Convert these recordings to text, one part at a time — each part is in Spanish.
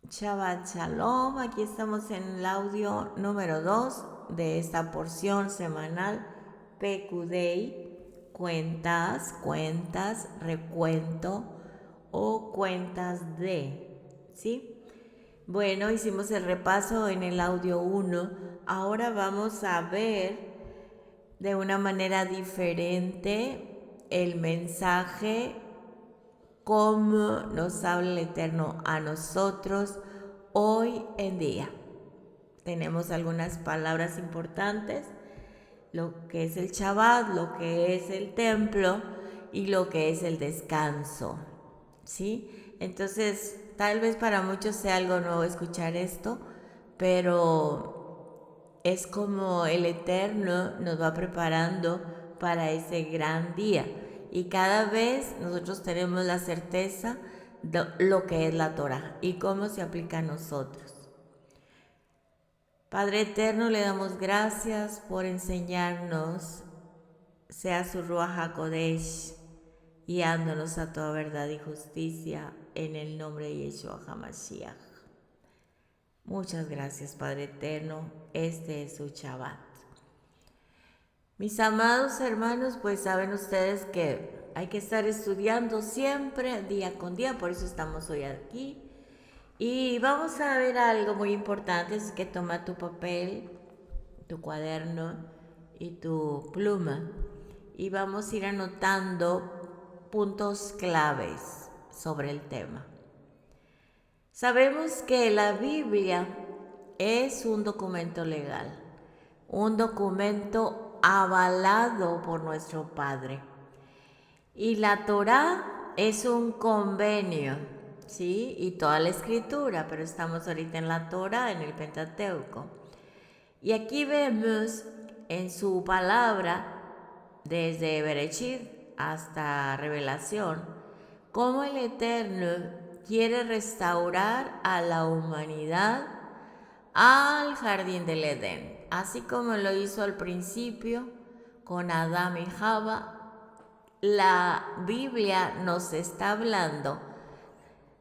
Shabbat Shalom, aquí estamos en el audio número 2 de esta porción semanal Pekudei, cuentas, recuento o cuentas de, ¿sí? Bueno, hicimos el repaso en el audio 1, ahora vamos a ver de una manera diferente el mensaje, cómo nos habla el Eterno a nosotros hoy en día. Tenemos algunas palabras importantes, lo que es el Shabbat, lo que es el templo y lo que es el descanso, ¿sí? Entonces, tal vez para muchos sea algo nuevo escuchar esto, pero es como el Eterno nos va preparando para ese gran día. Y cada vez nosotros tenemos la certeza de lo que es la Torah y cómo se aplica a nosotros. Padre Eterno, le damos gracias por enseñarnos, sea su Ruach HaKodesh, guiándonos a toda verdad y justicia en el nombre de Yeshua HaMashiach. Muchas gracias, Padre Eterno. Este es su Shabbat. Mis amados hermanos, pues saben ustedes que hay que estar estudiando siempre, día con día, por eso estamos hoy aquí. Y vamos a ver algo muy importante, es que toma tu papel, tu cuaderno y tu pluma y vamos a ir anotando puntos claves sobre el tema. Sabemos que la Biblia es un documento legal, un documento avalado por nuestro Padre. Y la Torá es un convenio, ¿sí? Y toda la escritura, pero estamos ahorita en la Torá, en el Pentateuco. Y aquí vemos en su palabra, desde Bereshit hasta Revelación, cómo el Eterno quiere restaurar a la humanidad al jardín del Edén, así como lo hizo al principio con Adán y Java. La Biblia nos está hablando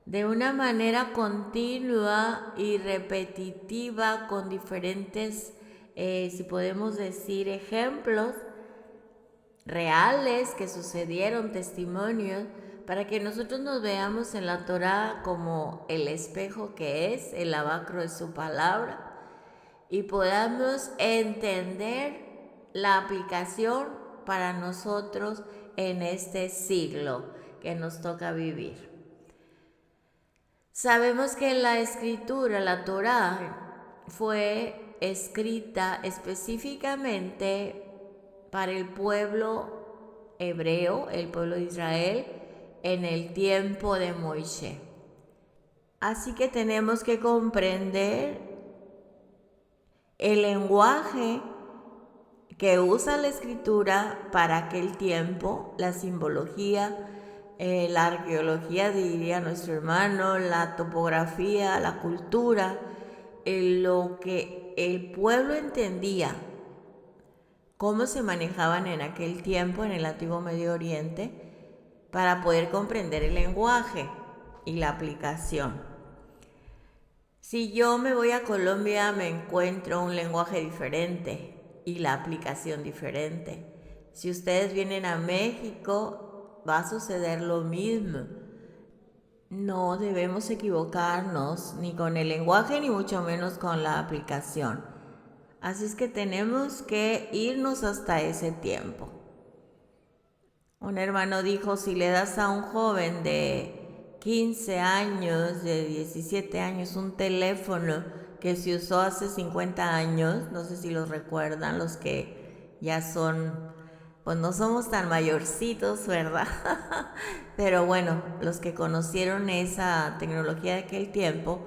de una manera continua y repetitiva con diferentes, si podemos decir, ejemplos reales que sucedieron, testimonios, para que nosotros nos veamos en la Torá como el espejo que es, el lavacro de su palabra, y podamos entender la aplicación para nosotros en este siglo que nos toca vivir. Sabemos que la escritura, la Torá, fue escrita específicamente para el pueblo hebreo, el pueblo de Israel, en el tiempo de Moisés. Así que tenemos que comprender el lenguaje que usa la escritura para aquel tiempo, la simbología, la arqueología, diría nuestro hermano, la topografía, la cultura, lo que el pueblo entendía, cómo se manejaban en aquel tiempo en el antiguo Medio Oriente, para poder comprender el lenguaje y la aplicación. Si yo me voy a Colombia, me encuentro un lenguaje diferente y la aplicación diferente. Si ustedes vienen a México, va a suceder lo mismo. No debemos equivocarnos ni con el lenguaje ni mucho menos con la aplicación. Así es que tenemos que irnos hasta ese tiempo. Un hermano dijo, si le das a un joven de 15 años, de 17 años, un teléfono que se usó hace 50 años, no sé si los recuerdan, los que ya son, pues no somos tan mayorcitos, ¿verdad? Pero bueno, los que conocieron esa tecnología de aquel tiempo,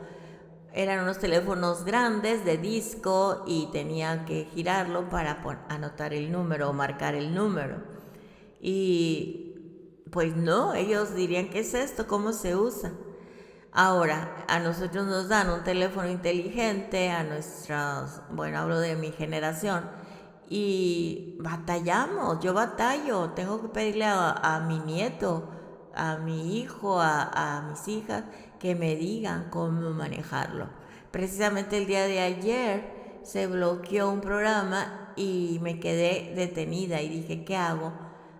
eran unos teléfonos grandes de disco y tenía que girarlo para anotar el número o marcar el número. Y pues no, ellos dirían, ¿qué es esto? ¿Cómo se usa? Ahora, a nosotros nos dan un teléfono inteligente, a nuestras, bueno, hablo de mi generación, y batallamos, yo batallo, tengo que pedirle a mi nieto, a mi hijo, a mis hijas, que me digan cómo manejarlo. Precisamente el día de ayer se bloqueó un programa y me quedé detenida y dije, ¿qué hago?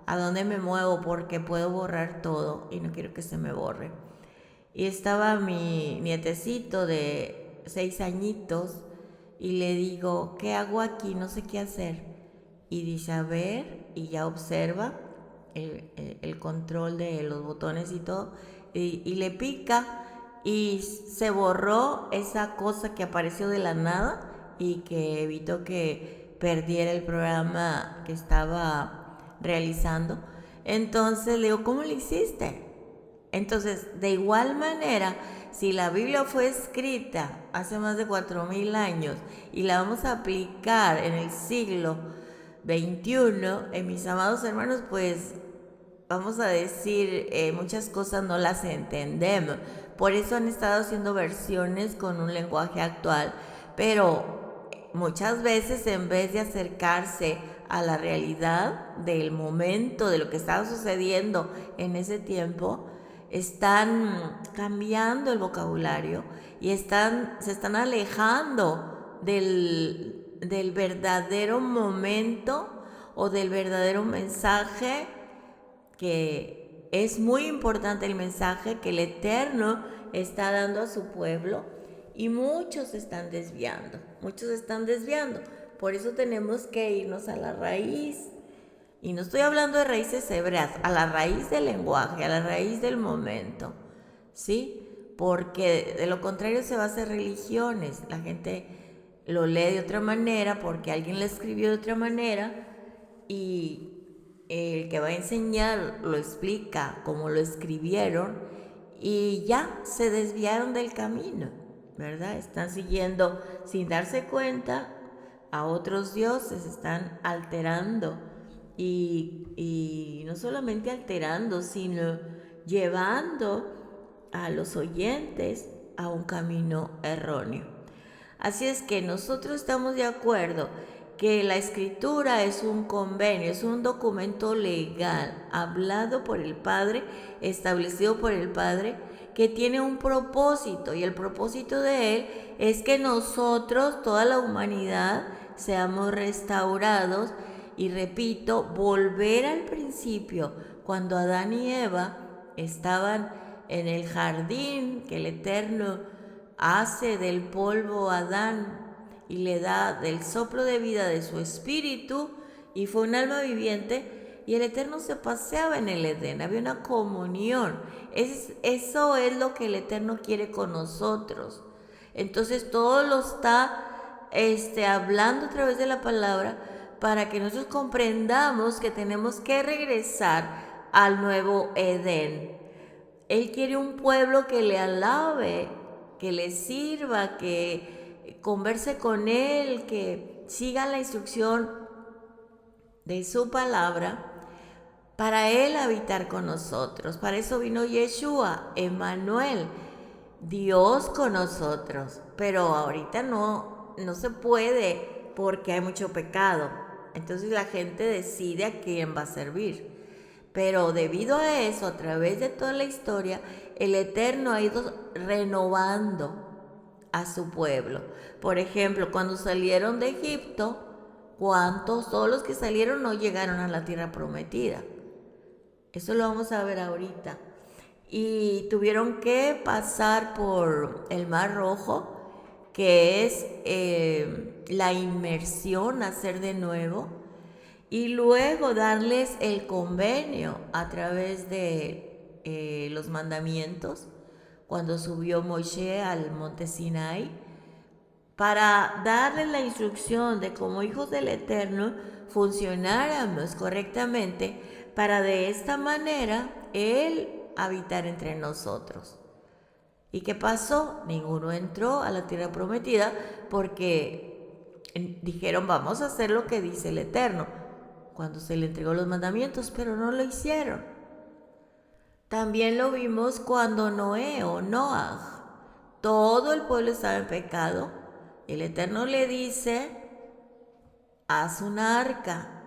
¿A dónde me muevo? Porque puedo borrar todo y no quiero que se me borre. Y estaba mi nietecito de 6 añitos y le digo, ¿qué hago aquí? No sé qué hacer. Y dice, a ver, y ya observa el control de los botones y todo, y le pica y se borró esa cosa que apareció de la nada y que evitó que perdiera el programa que estaba realizando. Entonces le digo, ¿cómo lo hiciste? Entonces, de igual manera, si la Biblia fue escrita hace más de 4000 años y la vamos a aplicar en el siglo XXI, mis amados hermanos, pues vamos a decir, muchas cosas no las entendemos. Por eso han estado haciendo versiones con un lenguaje actual. Pero muchas veces, en vez de acercarse a la realidad del momento, de lo que estaba sucediendo en ese tiempo, están cambiando el vocabulario y se están alejando del verdadero momento o del verdadero mensaje, que es muy importante, el mensaje que el Eterno está dando a su pueblo, y muchos se están desviando. Por eso tenemos que irnos a la raíz. Y no estoy hablando de raíces hebreas, a la raíz del lenguaje, a la raíz del momento, ¿sí? Porque de lo contrario se va a hacer religiones. La gente lo lee de otra manera porque alguien le escribió de otra manera, y el que va a enseñar lo explica como lo escribieron, y ya se desviaron del camino, ¿verdad? Están siguiendo sin darse cuenta a otros dioses, están alterando y no solamente alterando, sino llevando a los oyentes a un camino erróneo. Así es que nosotros estamos de acuerdo que la escritura es un convenio, es un documento legal, hablado por el Padre, establecido por el Padre, que tiene un propósito, y el propósito de él es que nosotros, toda la humanidad, seamos restaurados. Y repito, volver al principio, cuando Adán y Eva estaban en el jardín que el Eterno hace del polvo a Adán y le da del soplo de vida de su espíritu, y fue un alma viviente, y el Eterno se paseaba en el Edén, había una comunión. Eso es lo que el Eterno quiere con nosotros. Entonces todo lo está hablando a través de la palabra, para que nosotros comprendamos que tenemos que regresar al nuevo Edén. Él quiere un pueblo que le alabe, que le sirva, que converse con Él, que siga la instrucción de su palabra, para Él habitar con nosotros. Para eso vino Yeshua, Emmanuel, Dios con nosotros. Pero ahorita no se puede porque hay mucho pecado. Entonces la gente decide a quién va a servir. Pero debido a eso, a través de toda la historia, el Eterno ha ido renovando a su pueblo. Por ejemplo, cuando salieron de Egipto, todos los que salieron no llegaron a la tierra prometida. Eso lo vamos a ver ahorita. Y tuvieron que pasar por el Mar Rojo, que es la inmersión, nacer de nuevo, y luego darles el convenio a través de los mandamientos, cuando subió Moisés al monte Sinai, para darles la instrucción de cómo hijos del Eterno funcionáramos correctamente, para de esta manera Él habitar entre nosotros. ¿Y qué pasó? Ninguno entró a la tierra prometida porque dijeron, vamos a hacer lo que dice el Eterno, cuando se le entregó los mandamientos, pero no lo hicieron. También lo vimos cuando Noé o Noah, todo el pueblo estaba en pecado. El Eterno le dice, haz una arca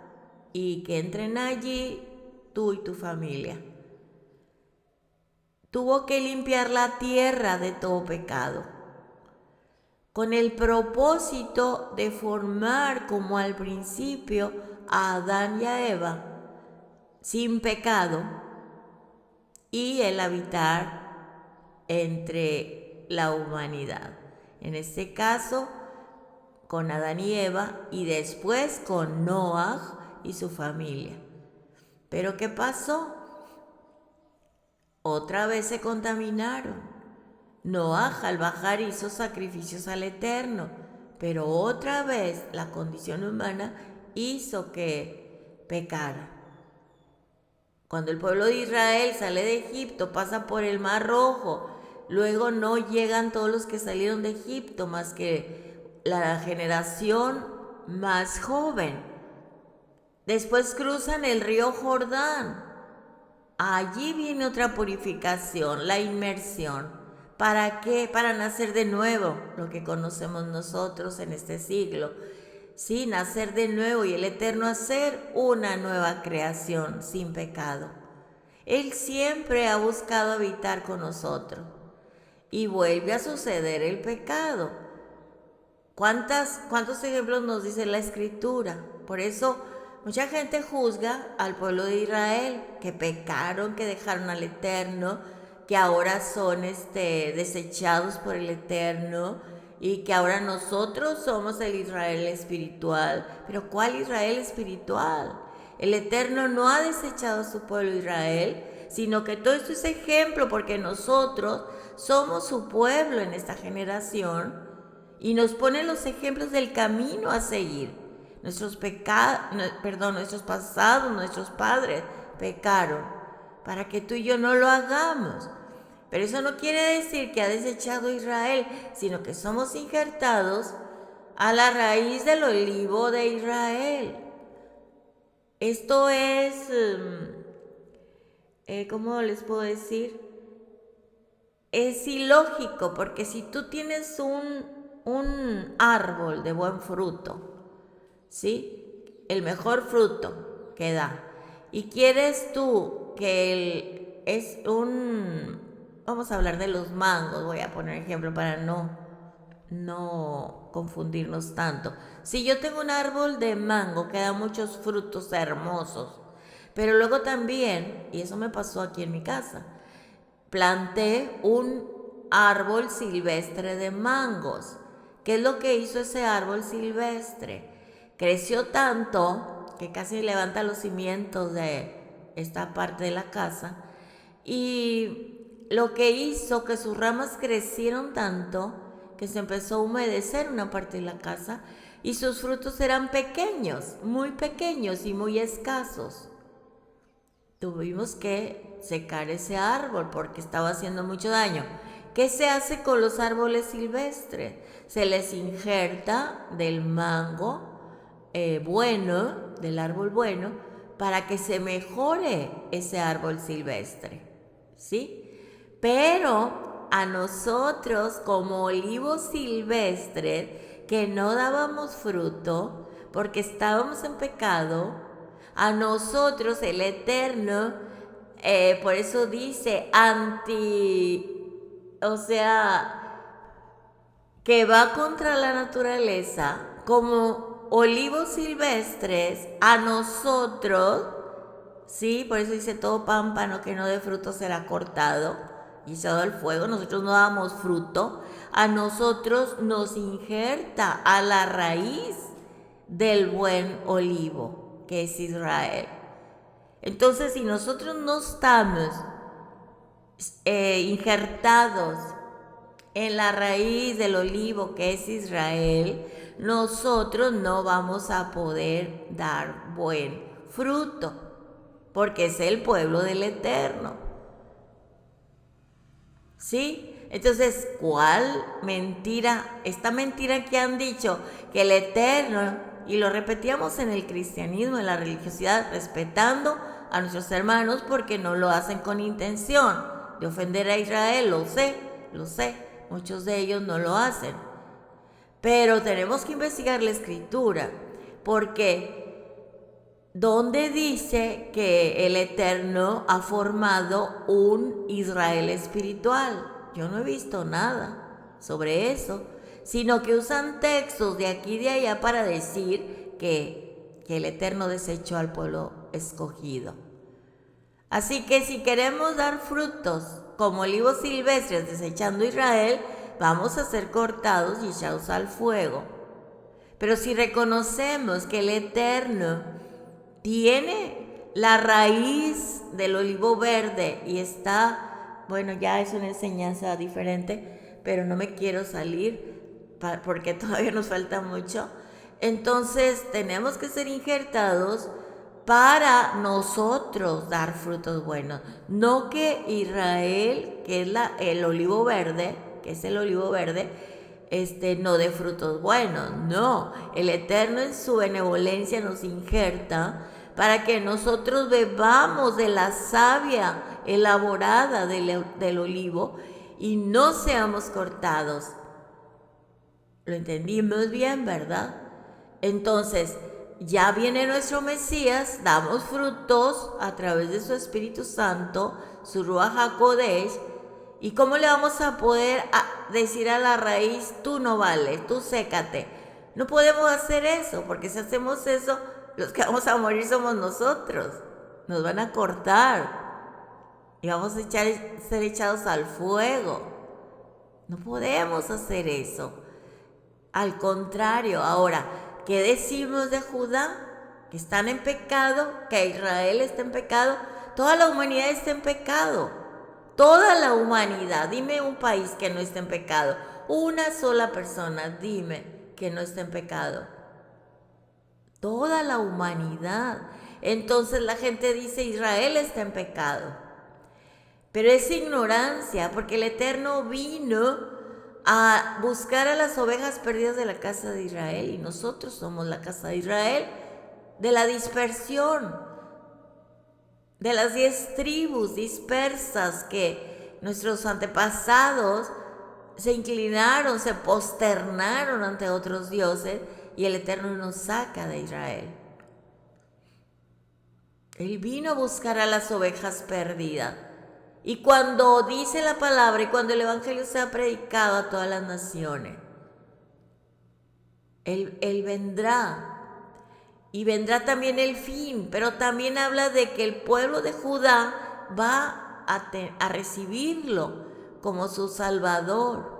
y que entren allí tú y tu familia. tuvo que limpiar la tierra de todo pecado, con el propósito de formar como al principio a Adán y a Eva sin pecado y el habitar entre la humanidad. En este caso, con Adán y Eva, y después con Noah y su familia. Pero ¿qué pasó? Otra vez se contaminaron. Noah al bajar hizo sacrificios al Eterno, pero otra vez la condición humana hizo que pecara. Cuando el pueblo de Israel sale de Egipto, pasa por el Mar Rojo, luego no llegan todos los que salieron de Egipto, más que la generación más joven. Después cruzan el río Jordán. Allí viene otra purificación, la inmersión. ¿Para qué? Para nacer de nuevo, lo que conocemos nosotros en este siglo. Sí, nacer de nuevo y el Eterno hacer una nueva creación sin pecado. Él siempre ha buscado habitar con nosotros y vuelve a suceder el pecado. ¿Cuántos ejemplos nos dice la Escritura? Por eso mucha gente juzga al pueblo de Israel, que pecaron, que dejaron al Eterno, que ahora son desechados por el Eterno y que ahora nosotros somos el Israel espiritual. Pero ¿cuál Israel espiritual? El Eterno no ha desechado a su pueblo Israel, sino que todo esto es ejemplo porque nosotros somos su pueblo en esta generación y nos pone los ejemplos del camino a seguir. Nuestros pasados, nuestros padres pecaron para que tú y yo no lo hagamos. Pero eso no quiere decir que ha desechado a Israel, sino que somos injertados a la raíz del olivo de Israel. Esto es, ¿cómo les puedo decir? Es ilógico, porque si tú tienes un árbol de buen fruto, ¿sí? El mejor fruto que da, y quieres tú que vamos a hablar de los mangos, voy a poner ejemplo para no confundirnos tanto. Si yo tengo un árbol de mango que da muchos frutos hermosos, pero luego también, y eso me pasó aquí en mi casa, planté un árbol silvestre de mangos. ¿Qué es lo que hizo ese árbol silvestre? Creció tanto que casi levanta los cimientos de esta parte de la casa, y lo que hizo que sus ramas crecieron tanto que se empezó a humedecer una parte de la casa y sus frutos eran pequeños, muy pequeños y muy escasos. Tuvimos que secar ese árbol porque estaba haciendo mucho daño. ¿Qué se hace con los árboles silvestres? Se les injerta del mango del árbol bueno, para que se mejore ese árbol silvestre, ¿sí? Pero a nosotros, como olivos silvestres, que no dábamos fruto porque estábamos en pecado, a nosotros el Eterno, por eso dice que va contra la naturaleza, como olivos silvestres, a nosotros, ¿sí? Por eso dice todo pámpano que no dé fruto será cortado y echado al fuego. Nosotros no damos fruto, a nosotros nos injerta a la raíz del buen olivo, que es Israel. Entonces, si nosotros no estamos injertados en la raíz del olivo, que es Israel, nosotros no vamos a poder dar buen fruto, porque es el pueblo del Eterno. ¿Sí? Entonces, ¿cuál mentira? Esta mentira que han dicho, que el Eterno, y lo repetíamos en el cristianismo, en la religiosidad, respetando a nuestros hermanos porque no lo hacen con intención de ofender a Israel, lo sé, muchos de ellos no lo hacen. Pero tenemos que investigar la Escritura, porque donde dice que el Eterno ha formado un Israel espiritual. Yo no he visto nada sobre eso, sino que usan textos de aquí y de allá para decir que el Eterno desechó al pueblo escogido. Así que si queremos dar frutos como olivos silvestres desechando Israel, vamos a ser cortados y echados al fuego. Pero si reconocemos que el Eterno tiene la raíz del olivo verde y está, bueno, ya es una enseñanza diferente, pero no me quiero salir porque todavía nos falta mucho. Entonces tenemos que ser injertados para nosotros dar frutos buenos. No que Israel, que es el olivo verde, no dé frutos buenos. No, el Eterno en su benevolencia nos injerta para que nosotros bebamos de la savia elaborada del olivo y no seamos cortados. Lo entendimos bien, ¿verdad? Entonces, ya viene nuestro Mesías, damos frutos a través de su Espíritu Santo, su Ruach HaKodesh. ¿Y cómo le vamos a poder decir a la raíz, tú no vales, tú sécate? No podemos hacer eso, porque si hacemos eso, los que vamos a morir somos nosotros. Nos van a cortar y vamos a ser echados al fuego. No podemos hacer eso. Al contrario, ahora, ¿qué decimos de Judá? Que están en pecado, que Israel está en pecado, toda la humanidad está en pecado. Toda la humanidad. Dime un país que no esté en pecado. Una sola persona, dime que no está en pecado. Toda la humanidad. Entonces la gente dice Israel está en pecado. Pero es ignorancia, porque el Eterno vino a buscar a las ovejas perdidas de la casa de Israel, y nosotros somos la casa de Israel, de la dispersión, de las 10 tribus dispersas que nuestros antepasados se inclinaron, se posternaron ante otros dioses, y el Eterno nos saca de Israel. Él vino a buscar a las ovejas perdidas. Y cuando dice la palabra y cuando el Evangelio sea predicado a todas las naciones, Él vendrá. Y vendrá también el fin, pero también habla de que el pueblo de Judá va a recibirlo como su Salvador,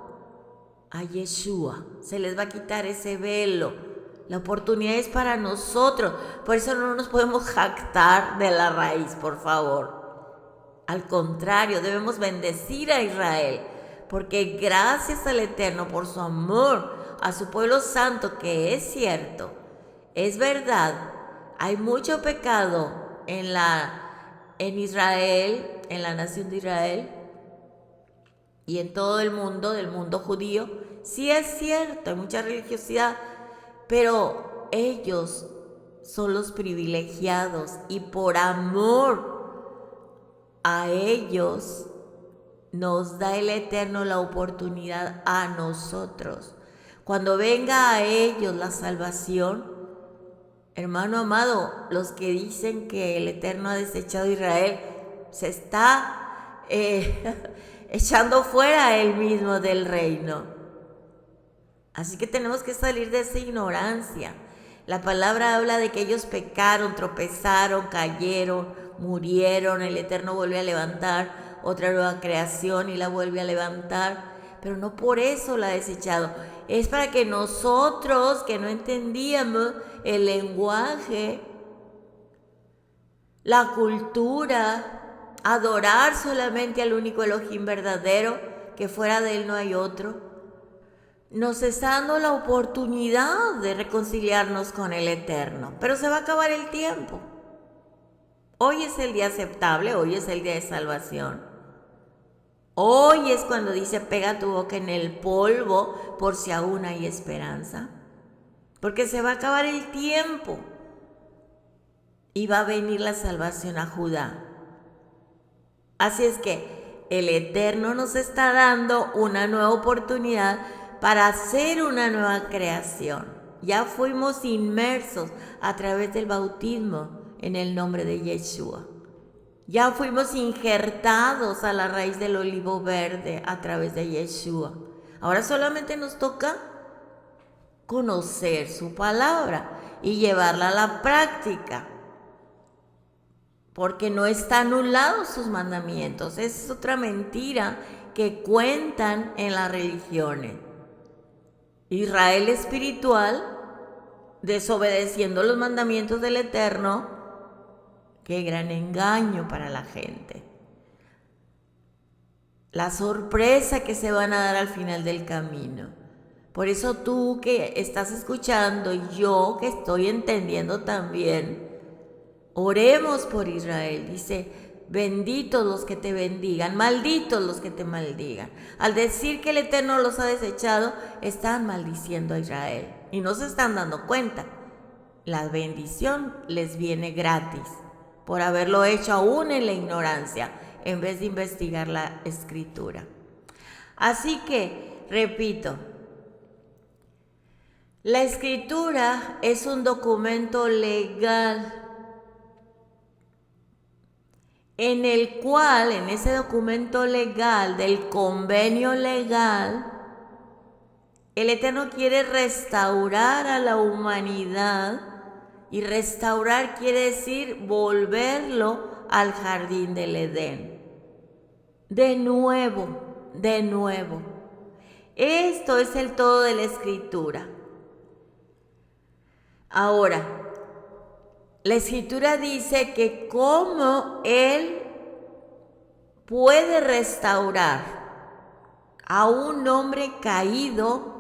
a Yeshua. Se les va a quitar ese velo. La oportunidad es para nosotros. Por eso no nos podemos jactar de la raíz, por favor. Al contrario, debemos bendecir a Israel, porque gracias al Eterno por su amor a su pueblo santo, que es cierto, es verdad, hay mucho pecado en Israel, en la nación de Israel y en todo el mundo, del mundo judío. Sí es cierto, hay mucha religiosidad, pero ellos son los privilegiados y por amor a ellos nos da el Eterno la oportunidad a nosotros. Cuando venga a ellos la salvación, hermano amado, los que dicen que el Eterno ha desechado a Israel, se está echando fuera a él mismo del reino. Así que tenemos que salir de esa ignorancia. La palabra habla de que ellos pecaron, tropezaron, cayeron, murieron, el Eterno vuelve a levantar otra nueva creación y la vuelve a levantar, pero no por eso la ha desechado. Es para que nosotros, que no entendíamos el lenguaje, la cultura, adorar solamente al único Elohim verdadero, que fuera de él no hay otro, nos está dando la oportunidad de reconciliarnos con el Eterno. Pero se va a acabar el tiempo. Hoy es el día aceptable, hoy es el día de salvación. Hoy es cuando dice, pega tu boca en el polvo por si aún hay esperanza. Porque se va a acabar el tiempo y va a venir la salvación a Judá. Así es que el Eterno nos está dando una nueva oportunidad para hacer una nueva creación. Ya fuimos inmersos a través del bautismo en el nombre de Yeshua. Ya fuimos injertados a la raíz del olivo verde a través de Yeshua. Ahora solamente nos toca conocer su palabra y llevarla a la práctica, porque no están anulados sus mandamientos. Esa es otra mentira que cuentan en las religiones. Israel espiritual, desobedeciendo los mandamientos del Eterno. Qué gran engaño para la gente. La sorpresa que se van a dar al final del camino. Por eso tú que estás escuchando y yo que estoy entendiendo también, oremos por Israel. Dice, benditos los que te bendigan, malditos los que te maldigan. Al decir que el Eterno los ha desechado, están maldiciendo a Israel y no se están dando cuenta. La bendición les viene gratis por haberlo hecho aún en la ignorancia, en vez de investigar la Escritura. Así que, repito, la Escritura es un documento legal en el cual, en ese documento legal, del convenio legal, el Eterno quiere restaurar a la humanidad. Y restaurar quiere decir volverlo al jardín del Edén. De nuevo, de nuevo. Esto es el todo de la Escritura. Ahora, la Escritura dice que cómo Él puede restaurar a un hombre caído,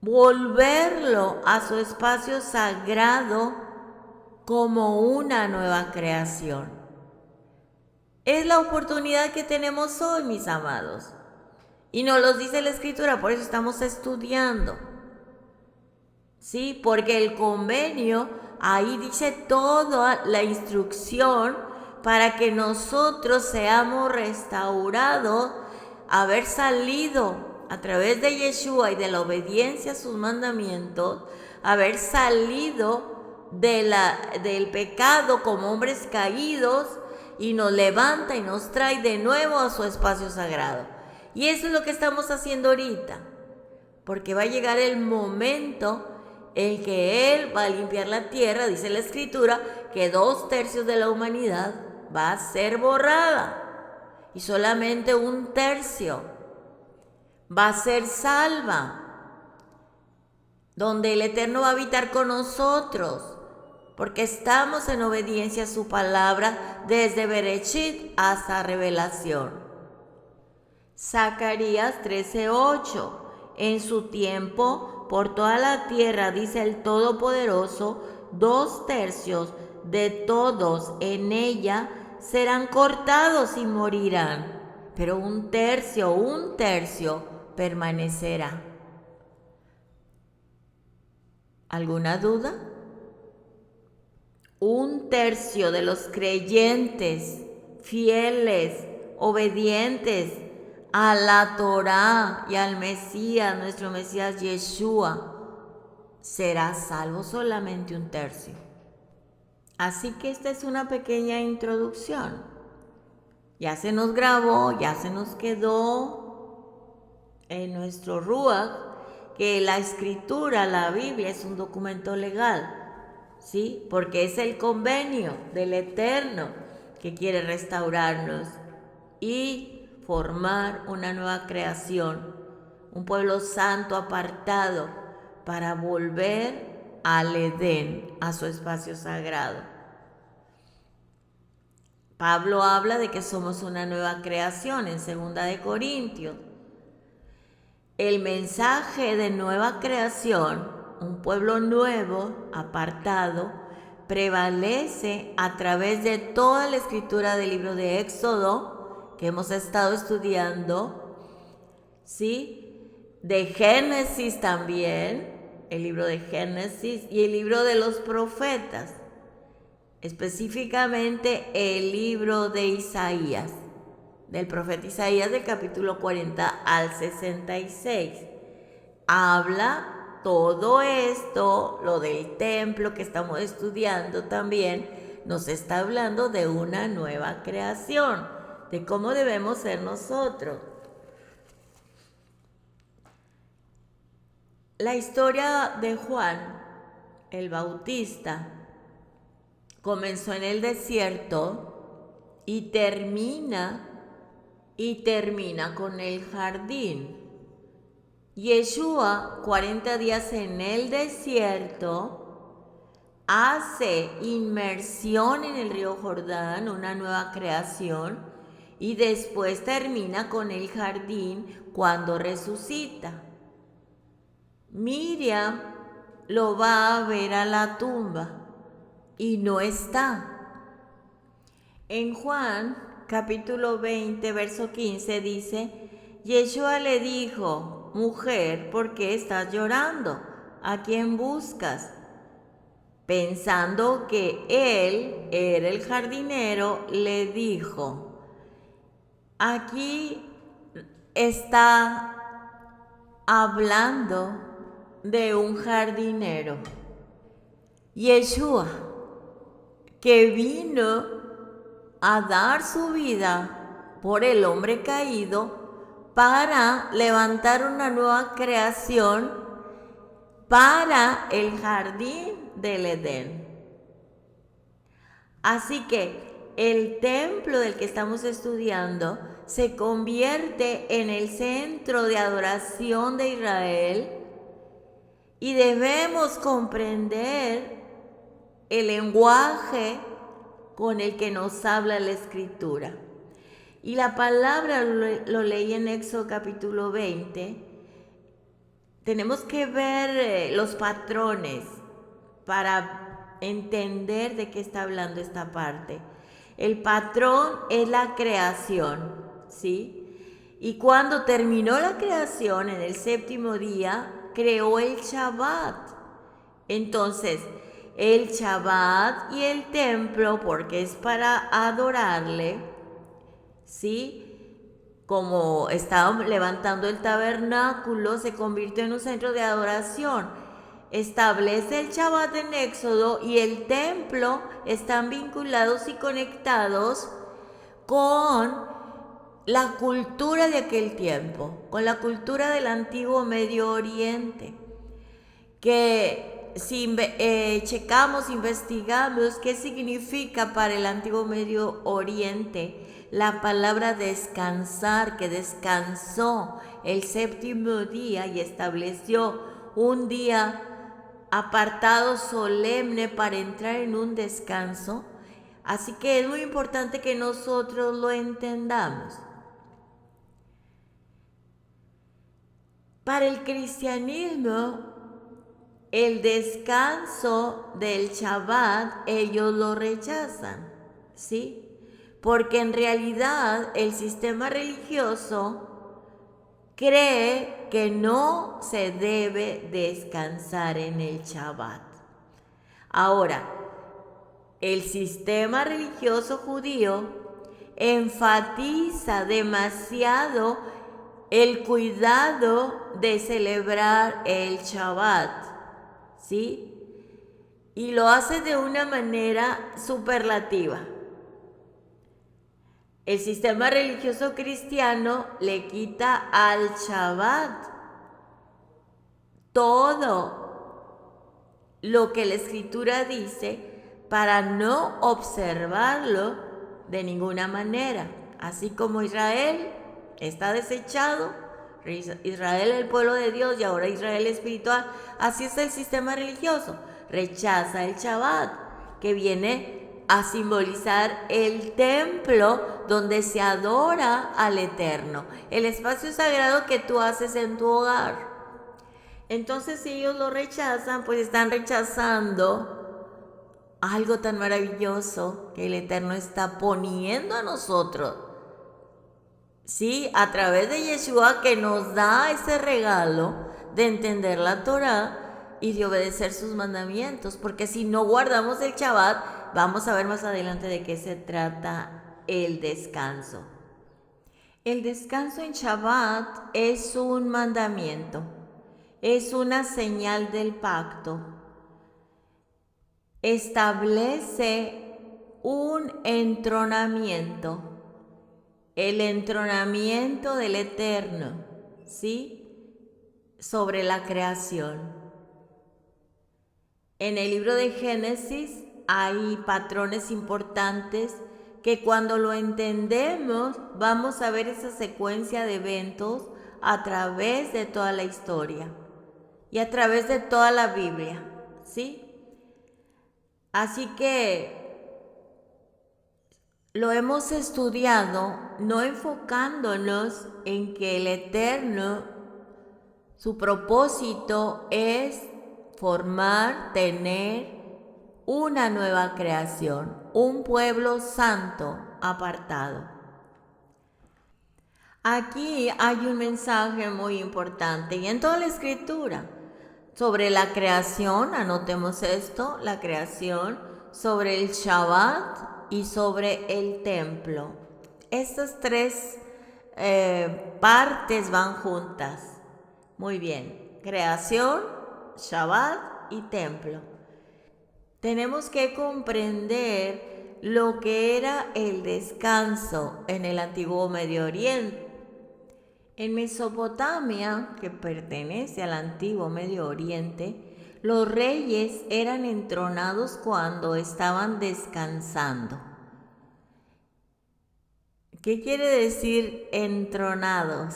volverlo a su espacio sagrado como una nueva creación. Es la oportunidad que tenemos hoy, mis amados. Y nos lo dice la Escritura, por eso estamos estudiando. ¿Sí? Porque el convenio, ahí dice toda la instrucción para que nosotros seamos restaurados, haber salido a través de Yeshua y de la obediencia a sus mandamientos, haber salido del pecado como hombres caídos, y nos levanta y nos trae de nuevo a su espacio sagrado. Y eso es lo que estamos haciendo ahorita, porque va a llegar el momento en que Él va a limpiar la tierra. Dice la Escritura que 2/3 de la humanidad va a ser borrada y solamente 1/3 va a ser salva, donde el Eterno va a habitar con nosotros, porque estamos en obediencia a su palabra desde Bereshit hasta Revelación. Zacarías 13:8. En su tiempo, por toda la tierra, dice el Todopoderoso, 2/3 de todos en ella serán cortados y morirán, pero 1/3 permanecerá. ¿Alguna duda? 1/3 de los creyentes, fieles, obedientes a la Torá y al Mesías, nuestro Mesías Yeshua, será salvo. Solamente 1/3. Así que esta es una pequeña introducción. Ya se nos grabó, ya se nos quedó en nuestro Ruach que la Escritura, la Biblia, es un documento legal, ¿sí? Porque es el convenio del Eterno que quiere restaurarnos y formar una nueva creación, un pueblo santo apartado para volver al Edén, a su espacio sagrado. Pablo habla de que somos una nueva creación en 2 de Corintios. El mensaje de nueva creación, un pueblo nuevo, apartado, prevalece a través de toda la escritura del libro de Éxodo, que hemos estado estudiando, ¿sí? De Génesis también, el libro de Génesis y el libro de los profetas, específicamente el libro de Isaías, del profeta Isaías, del capítulo 40 al 66. Habla todo esto, lo del templo que estamos estudiando también, nos está hablando de una nueva creación, de cómo debemos ser nosotros. La historia de Juan el Bautista comenzó en el desierto y termina con el jardín. Yeshua, 40 días en el desierto, hace inmersión en el río Jordán, una nueva creación, y después termina con el jardín cuando resucita. Miriam lo va a ver a la tumba y no está. En Juan capítulo 20, verso 15 dice, Yeshua le dijo, mujer, ¿por qué estás llorando? ¿A quién buscas? Pensando que él era el jardinero, le dijo, aquí está hablando de un jardinero. Yeshua, que vino a dar su vida por el hombre caído para levantar una nueva creación para el jardín del Edén. Así que el templo del que estamos estudiando se convierte en el centro de adoración de Israel y debemos comprender el lenguaje con el que nos habla la Escritura. Y la palabra lo leí en Éxodo capítulo 20. Tenemos que ver los patrones para entender de qué está hablando esta parte. El patrón es la creación, ¿sí? Y cuando terminó la creación, en el séptimo día, creó el Shabbat. Entonces, el Shabbat y el templo, porque es para adorarle, ¿sí? Como estaba levantando el tabernáculo, se convirtió en un centro de adoración. Establece el Shabbat en Éxodo y el templo están vinculados y conectados con la cultura de aquel tiempo, con la cultura del antiguo Medio Oriente, que si checamos, investigamos qué significa para el antiguo Medio Oriente la palabra descansar, que descansó el séptimo día y estableció un día apartado solemne para entrar en un descanso. Así que es muy importante que nosotros lo entendamos. Para el cristianismo, el descanso del Shabbat ellos lo rechazan, ¿sí? Porque en realidad el sistema religioso cree que no se debe descansar en el Shabbat. Ahora, el sistema religioso judío enfatiza demasiado el cuidado de celebrar el Shabbat, ¿sí? Y lo hace de una manera superlativa. El sistema religioso cristiano le quita al Shabbat todo lo que la Escritura dice para no observarlo de ninguna manera. Así como Israel está desechado, Israel el pueblo de Dios y ahora Israel espiritual, así es el sistema religioso. Rechaza el Shabbat, que viene a simbolizar el templo donde se adora al Eterno, el espacio sagrado que tú haces en tu hogar. Entonces, si ellos lo rechazan, pues están rechazando algo tan maravilloso que el Eterno está poniendo a nosotros, ¿sí? A través de Yeshua, que nos da ese regalo de entender la Torah y de obedecer sus mandamientos, porque si no guardamos el Shabbat, vamos a ver más adelante de qué se trata el descanso. El descanso en Shabbat es un mandamiento. es una señal del pacto. Establece un entronamiento, el entronamiento del Eterno, ¿sí?, sobre la creación. En el libro de Génesis hay patrones importantes que cuando lo entendemos vamos a ver esa secuencia de eventos a través de toda la historia y a través de toda la Biblia, ¿sí? Así que lo hemos estudiado no enfocándonos en que el Eterno, su propósito es formar, tener una nueva creación, un pueblo santo apartado. Aquí hay un mensaje muy importante y en toda la escritura sobre la creación, anotemos esto, la creación, sobre el Shabbat y sobre el templo. Estas tres partes van juntas. Muy bien, creación, Shabbat y templo. Tenemos que comprender lo que era el descanso en el antiguo Medio Oriente. En Mesopotamia, que pertenece al antiguo Medio Oriente, los reyes eran entronados cuando estaban descansando. ¿Qué quiere decir entronados?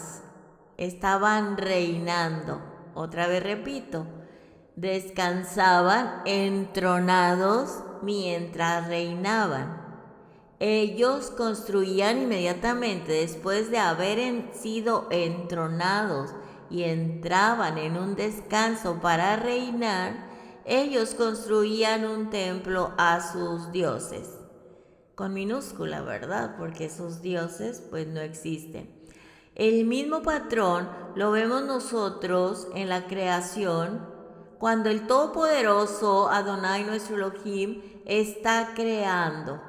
Estaban reinando. Otra vez repito, descansaban entronados mientras reinaban. Ellos construían inmediatamente después de haber sido entronados y entraban en un descanso para reinar. Ellos construían un templo a sus dioses, con minúscula, ¿verdad? Porque sus dioses pues no existen. El mismo patrón lo vemos nosotros en la creación, cuando el Todopoderoso, Adonai nuestro Elohim, está creando.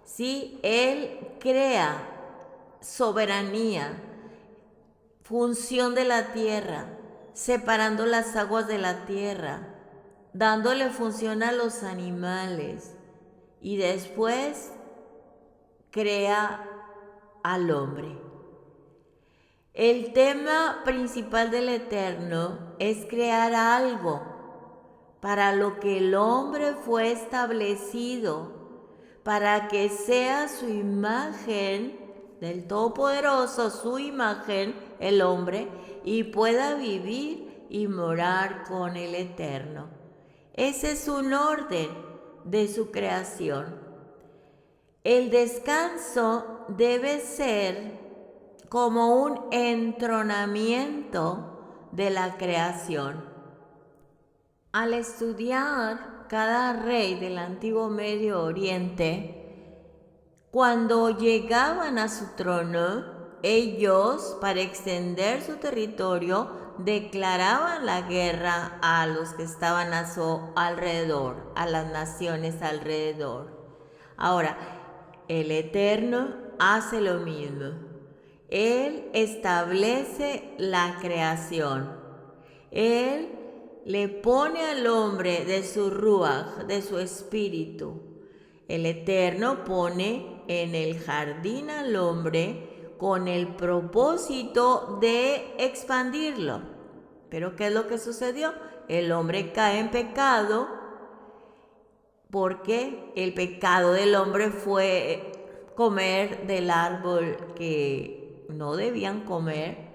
Sí, Él crea soberanía, función de la tierra, separando las aguas de la tierra, dándole función a los animales y después crea al hombre. El tema principal del Eterno es crear algo para lo que el hombre fue establecido, para que sea su imagen del Todopoderoso, su imagen, el hombre, y pueda vivir y morar con el Eterno. Ese es un orden de su creación. El descanso debe ser como un entronamiento de la creación. Al estudiar cada rey del antiguo Medio Oriente, cuando llegaban a su trono, ellos, para extender su territorio, declaraban la guerra a los que estaban a su alrededor, a las naciones alrededor. Ahora, el Eterno hace lo mismo. Él establece la creación. Él le pone al hombre de su ruaj, de su espíritu. El Eterno pone en el jardín al hombre con el propósito de expandirlo. Pero ¿qué es lo que sucedió? El hombre cae en pecado porque el pecado del hombre fue comer del árbol que no debían comer,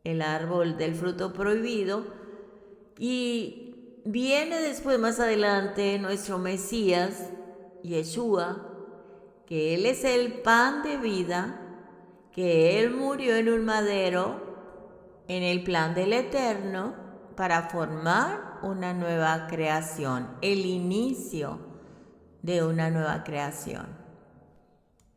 el árbol del fruto prohibido. Y viene después, más adelante, nuestro Mesías, Yeshua, que Él es el pan de vida, que Él murió en un madero en el plan del Eterno para formar una nueva creación, el inicio de una nueva creación.